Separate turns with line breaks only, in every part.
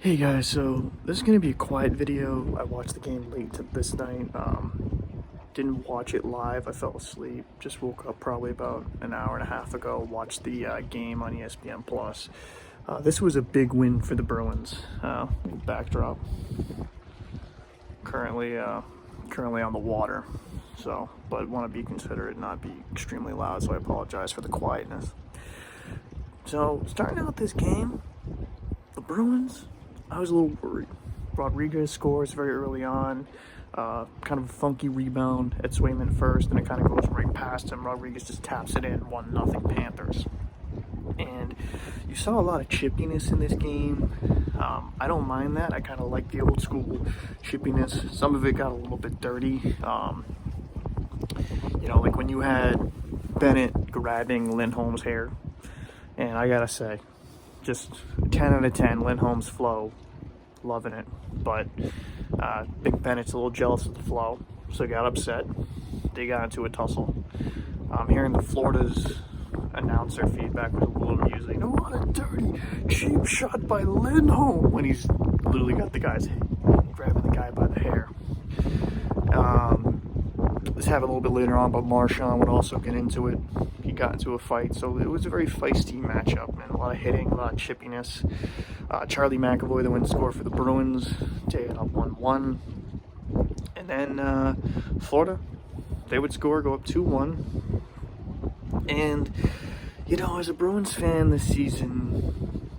Hey guys, so this is gonna be a quiet video. I watched the game late this night. Didn't watch it live. I fell asleep. Just woke up probably about an hour and a half ago. Watched the game on ESPN Plus. This was a big win for the Bruins. Backdrop. Currently on the water. So, but want to be considerate, not be extremely loud. So I apologize for the quietness. So starting out this game, the Bruins, I was a little worried. Rodriguez scores very early on, kind of a funky rebound at Swayman first, and it kind of goes right past him. Rodriguez just taps it in, 1-0 Panthers. And you saw a lot of chippiness in this game. I don't mind that. I kind of like the old school chippiness. Some of it got a little bit dirty. Like when you had Bennett grabbing Lindholm's hair. And I gotta say, just 10 out of 10, Lindholm's flow, loving it. But Big Bennett's a little jealous of the flow, so got upset. They got into a tussle. Hearing the Florida's announcer feedback was a little amusing. Oh, what a dirty, cheap shot by Lindholm, when he's literally got the guys grabbing the guy by the hair. This happened a little bit later on, but Marchand would also get into it. He got into a fight, so it was a very feisty matchup, man. A lot of hitting, a lot of chippiness. Charlie McAvoy, the win score for the Bruins, to it up 1-1. And then Florida, they would score, go up 2-1. And, as a Bruins fan this season,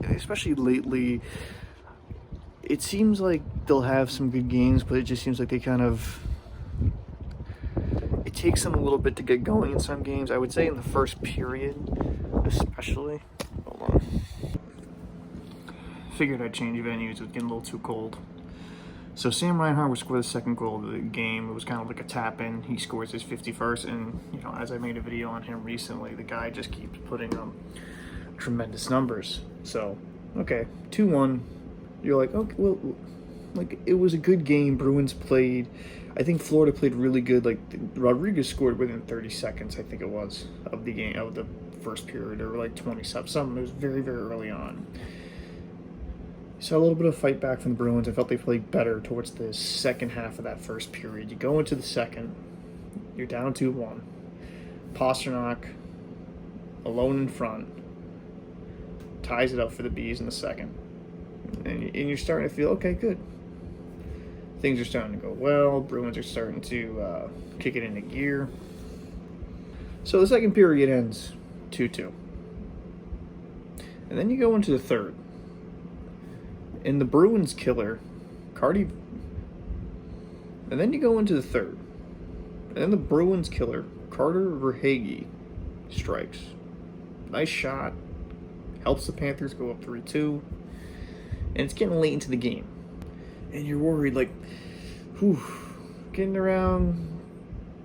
especially lately, it seems like they'll have some good games, but it just seems like they it takes them a little bit to get going in some games. I would say in the first period, especially. Hold on. Figured I'd change venues. It was getting a little too cold. So Sam Reinhart would score the second goal of the game. It was kind of like a tap in. He scores his 51st, and as I made a video on him recently, the guy just keeps putting tremendous numbers. So, okay, 2-1. You're like, okay, well, like, it was a good game. Bruins played. I think Florida played really good. Like, Rodriguez scored within 30 seconds, I think it was, of the game, of the first period, or like 27, something. It was very, very early on. Saw a little bit of fight back from the Bruins. I felt they played better towards the second half of that first period. You go into the second, you're down 2-1. Pastrnak, alone in front, ties it up for the Bees in the second. And you're starting to feel, okay, good. Things are starting to go well. Bruins are starting to kick it into gear. So the second period ends 2-2. And then you go into the third. And the Bruins killer, Cardi. And then you go into the third. And then the Bruins killer, Carter Verhaeghe, strikes. Nice shot. Helps the Panthers go up 3-2. And it's getting late into the game. And you're worried, like, getting around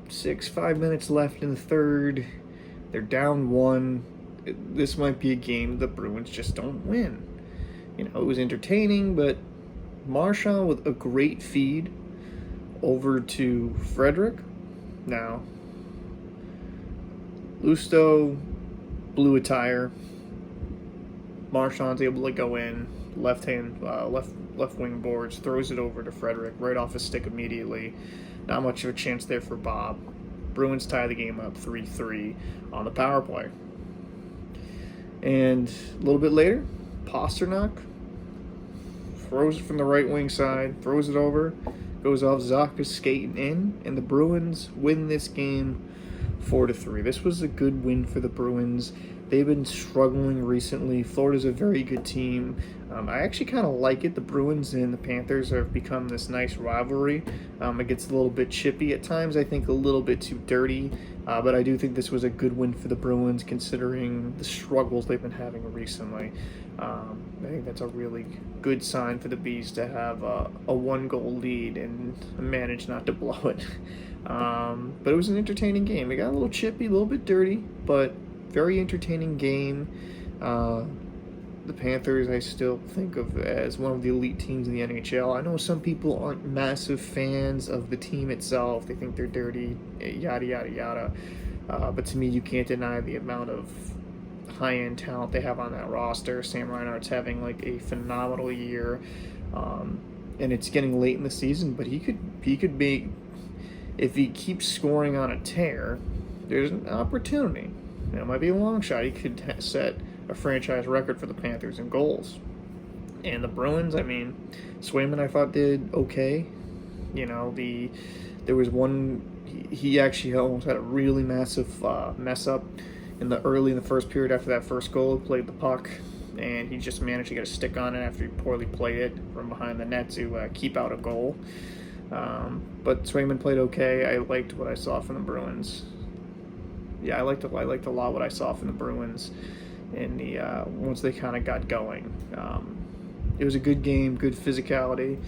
5 minutes left in the third. They're down 1. This might be a game the Bruins just don't win. It was entertaining, but Marchand with a great feed over to Frederick. Now, Lusto blew a tire. Marchand's able to go in, left wing boards, throws it over to Frederick, right off his stick immediately. Not much of a chance there for Bob. Bruins tie the game up 3-3 on the power play. And a little bit later, Pastrnak throws it from the right wing side, throws it over, goes off Zacha's skating in, and the Bruins win this game 4-3. This was a good win for the Bruins. They've been struggling recently. Florida's a very good team. I actually kind of like it. The Bruins and the Panthers have become this nice rivalry. It gets a little bit chippy at times. I think a little bit too dirty. But I do think this was a good win for the Bruins considering the struggles they've been having recently. I think that's a really good sign for the Bees to have a 1-goal lead and manage not to blow it. But it was an entertaining game. It got a little chippy, a little bit dirty, but very entertaining game. The Panthers, I still think of as one of the elite teams in the NHL. I know some people aren't massive fans of the team itself. They think they're dirty, yada, yada, yada. But to me, you can't deny the amount of high-end talent they have on that roster. Sam Reinhart's having like a phenomenal year, and it's getting late in the season, but he could be, if he keeps scoring on a tear, there's an opportunity. It might be a long shot. He could set a franchise record for the Panthers in goals. And the Bruins, I mean, Swayman I thought did okay. You know, there was one, he actually almost had a really massive mess up in the first period after that first goal. He played the puck, and he just managed to get a stick on it after he poorly played it from behind the net to keep out a goal. But Swayman played okay. I liked what I saw from the Bruins. Yeah, I liked a lot what I saw from the Bruins in the once they kind of got going. It was a good game, good physicality,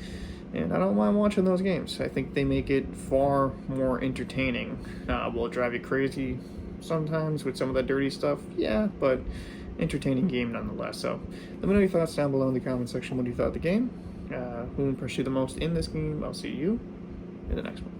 and I don't mind watching those games. I think they make it far more entertaining. Will it drive you crazy sometimes with some of that dirty stuff? Yeah, but entertaining game nonetheless. So let me know your thoughts down below in the comment section. What do you thought of the game? Who impressed you the most in this game? I'll see you in the next one.